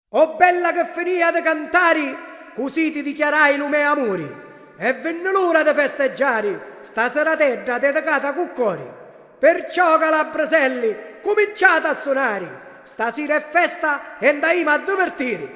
Oh bella che finia di cantare, così ti dichiarai lume amori. E venne l'ora di festeggiare, stasera terra dedicata con cuore. Perciò calabraselli, cominciate a suonare, stasera è festa e andiamo a divertire.